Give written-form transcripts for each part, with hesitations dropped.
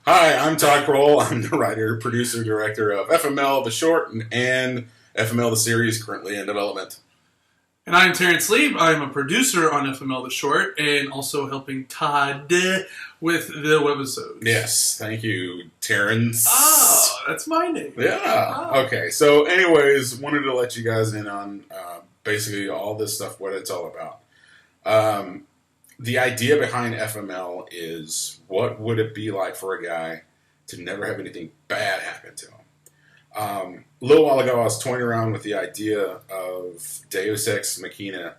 Hi, I'm Todd Kroll. I'm the writer, producer, director of FML the Short and FML the Series, currently in development. And I'm Terrence Lee. I'm a producer on FML the Short and also helping Todd with the webisodes. Yes, thank you, Terrence. Oh, that's my name. Yeah. Oh. Okay, so anyways, wanted to let you guys in on basically all this stuff, what it's all about. The idea behind FML is, what would it be like for a guy to never have anything bad happen to him? A little while ago, I was toying around with the idea of Deus Ex Machina,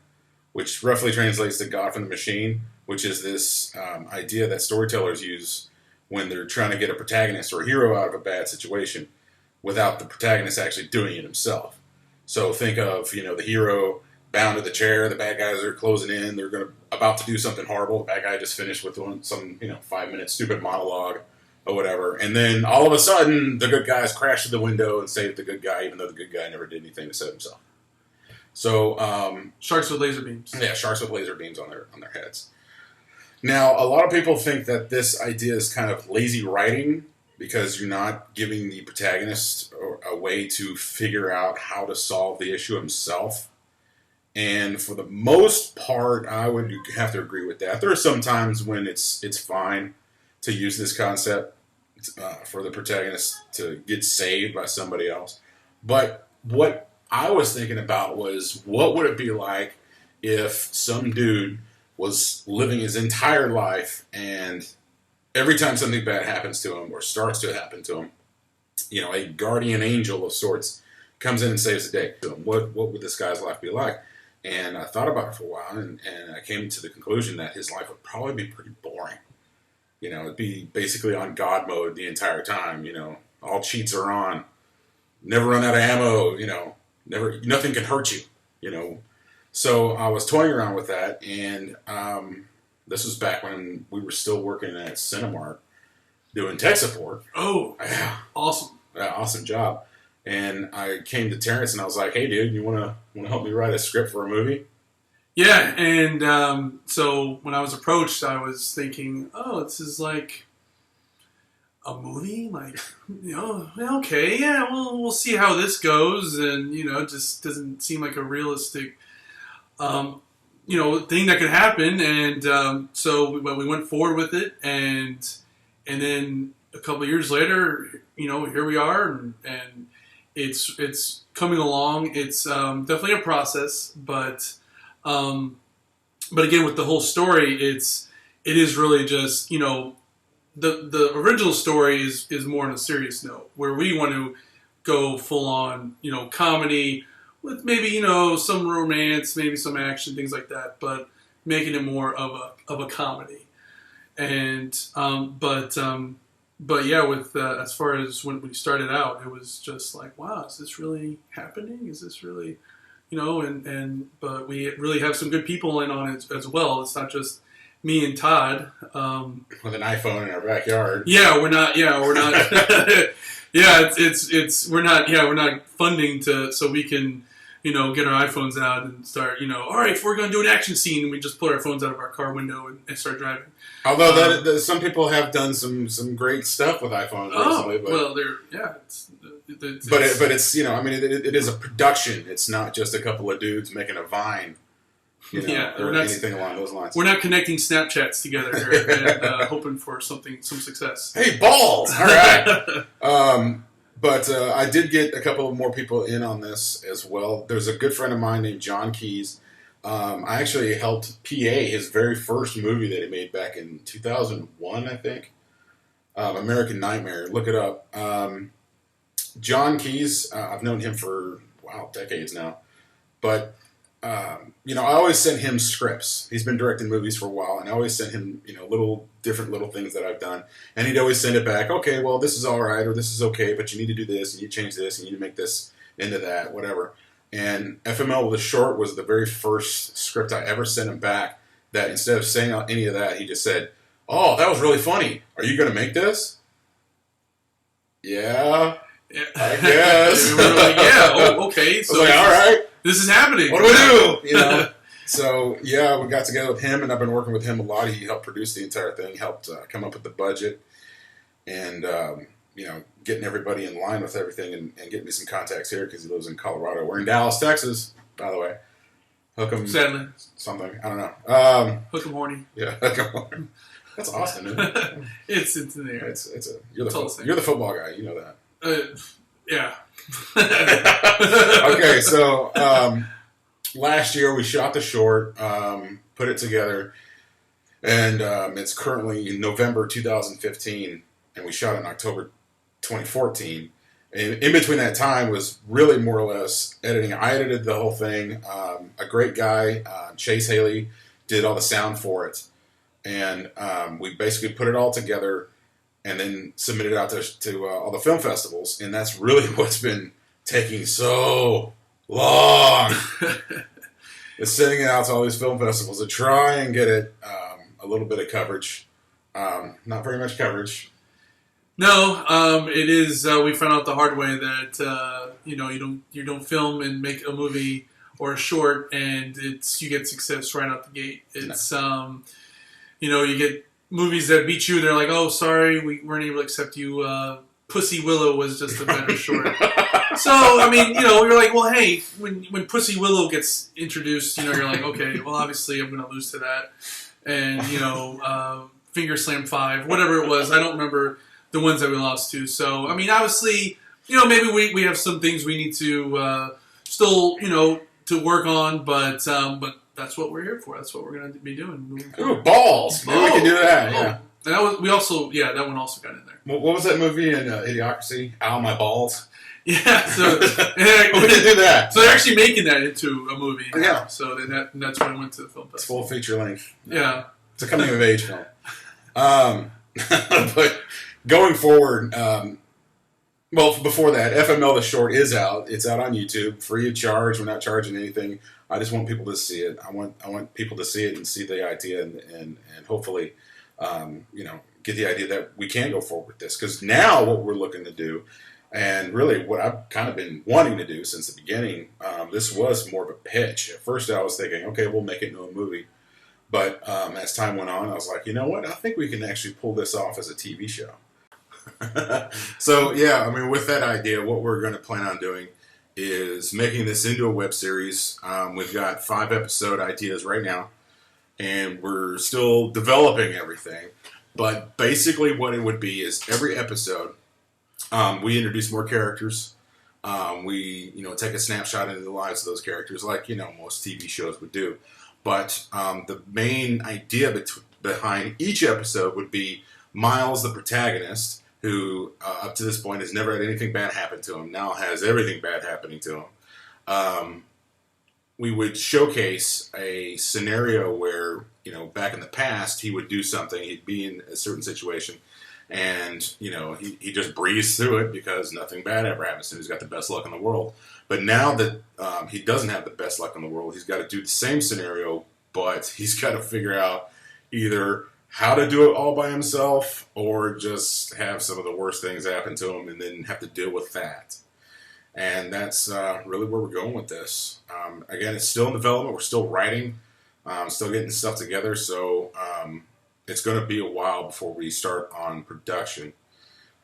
which roughly translates to God from the Machine, which is this idea that storytellers use when they're trying to get a protagonist or a hero out of a bad situation without the protagonist actually doing it himself. So think of, the hero bound to the chair, the bad guys are closing in, they're about to do something horrible, the bad guy just finished with some 5-minute stupid monologue or whatever, and then all of a sudden the good guys crash through the window and save the good guy, even though the good guy never did anything to save himself. So sharks with laser beams. Yeah, sharks with laser beams on their heads. Now, a lot of people think that this idea is kind of lazy writing because you're not giving the protagonist a way to figure out how to solve the issue himself. And for the most part, I would have to agree with that. There are some times when it's fine to use this concept for the protagonist to get saved by somebody else. But what I was thinking about was, what would it be like if some dude was living his entire life and every time something bad happens to him or starts to happen to him, a guardian angel of sorts comes in and saves the day. What would this guy's life be like? And I thought about it for a while, and I came to the conclusion that his life would probably be pretty boring. It'd be basically on God mode the entire time. All cheats are on. Never run out of ammo. Nothing can hurt you. So I was toying around with that, and this was back when we were still working at Cinemark doing tech support. Oh, yeah, awesome! Yeah, awesome job. And I came to Terrence and I was like, "Hey, dude, you want to help me write a script for a movie?" Yeah, and so when I was approached, I was thinking, "Oh, this is like a movie, okay, yeah, we'll see how this goes." And it just doesn't seem like a realistic, thing that could happen. And so we went forward with it, and then a couple of years later, here we are, and it's coming along. It's definitely a process, but again, with the whole story, it is really just the original story is more on a serious note, where we want to go full on comedy with maybe some romance, maybe some action, things like that, but making it more of a comedy. And but yeah, with as far as when we started out, it was just like, wow, is this really happening? Is this really, but we really have some good people in on it as well. It's not just me and Todd with an iPhone in our backyard. Yeah, we're not. Yeah, we're not. Yeah, we're not funding so we can get our iPhones out and start, all right, if we're going to do an action scene, we just pull our phones out of our car window and start driving. Although some people have done some great stuff with iPhones recently. But, well, it's it is a production. It's not just a couple of dudes making a Vine, or anything along those lines. We're not connecting Snapchats together here and hoping for some success. Hey, balls! All right. But I did get a couple of more people in on this as well. There's a good friend of mine named John Keys. I actually helped PA his very first movie that he made back in 2001, I think. American Nightmare. Look it up. John Keys, I've known him for, decades now. But, I always sent him scripts. He's been directing movies for a while, and I always sent him, different little things that I've done. And he'd always send it back, okay, well, this is all right, or this is okay, but you need to do this, and you change this, and you need to make this into that, whatever. And FML the Short was the very first script I ever sent him back that instead of saying any of that, he just said, "Oh, that was really funny. Are you going to make this?" Yeah, I guess. We were like, yeah, okay. So all right. This is happening. What do we do? So, yeah, we got together with him, and I've been working with him a lot. He helped produce the entire thing, helped come up with the budget. and getting everybody in line with everything, and getting me some contacts here because he lives in Colorado. We're in Dallas, Texas, by the way. Hook 'em Sadly. Something. I don't know. Hook 'em horny. Yeah, hook 'em horny. That's Austin, isn't it? It's in there. You're the football guy. You know that. Yeah. Okay, so last year we shot the short, put it together, and it's currently in November 2015, and we shot it in October 2014. And in between that time was really more or less editing. I edited the whole thing. A great guy, Chase Haley, did all the sound for it. And we basically put it all together and then submitted it out to all the film festivals. And that's really what's been taking so long. Is sending it out to all these film festivals to try and get it a little bit of coverage. Not very much coverage. No, it is. We found out the hard way that you don't film and make a movie or a short, and you get success right out the gate. It's you get movies that beat you. They're like, oh, sorry, we weren't able to accept you. Pussy Willow was just a better short. So I mean, you're like, well, hey, when Pussy Willow gets introduced, you're like, okay, well, obviously I'm going to lose to that, and Finger Slam 5, whatever it was, I don't remember the ones that we lost to. So, I mean, obviously, maybe we have some things we need to still, to work on, but that's what we're here for. That's what we're going to be doing. Ooh, balls! Maybe we can do that, yeah. And that one also got in there. What was that movie in Idiocracy? Ow, my balls? Yeah, so we can do that. So they're actually making that into a movie. Yeah. So that's when I went to the film festival. It's full feature length. Yeah. It's a coming of age film. But going forward, before that, FML the short is out. It's out on YouTube, free of charge. We're not charging anything. I just want people to see it. I want people to see it and see the idea and hopefully, get the idea that we can go forward with this. Because now what we're looking to do, and really what I've kind of been wanting to do since the beginning, this was more of a pitch. At first I was thinking, okay, we'll make it into a movie. But as time went on, I was like, you know what? I think we can actually pull this off as a TV show. So, yeah, I mean, with that idea, what we're going to plan on doing is making this into a web series. We've got 5-episode ideas right now, and we're still developing everything. But basically what it would be is every episode, we introduce more characters. We, take a snapshot into the lives of those characters like, most TV shows would do. But the main idea behind each episode would be Miles, the protagonist, who up to this point has never had anything bad happen to him, now has everything bad happening to him. We would showcase a scenario where, back in the past, he would do something, he'd be in a certain situation, and, he just breezed through it because nothing bad ever happens to him. He's got the best luck in the world. But now that he doesn't have the best luck in the world, he's got to do the same scenario, but he's got to figure out either how to do it all by himself or just have some of the worst things happen to him and then have to deal with that. And that's really where we're going with this. Again, it's still in development. We're still writing, still getting stuff together. So it's going to be a while before we start on production.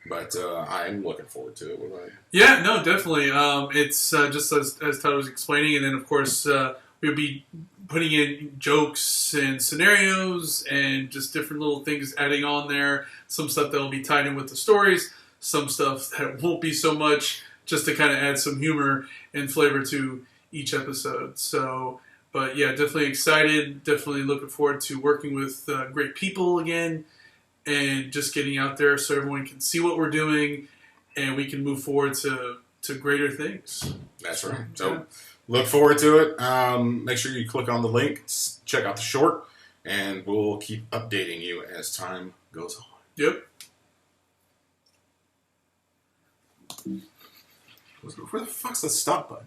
But I am looking forward to it. What about you? Yeah, no, definitely. It's just as Todd was explaining. And then, of course, we'll be putting in jokes and scenarios and just different little things adding on there. Some stuff that will be tied in with the stories. Some stuff that won't be so much, just to kind of add some humor and flavor to each episode. So, but yeah, definitely excited. Definitely looking forward to working with great people again and just getting out there so everyone can see what we're doing and we can move forward to greater things. That's right. So look forward to it. Make sure you click on the link, check out the short, and we'll keep updating you as time goes on. Yep. Where the fuck's the stop button?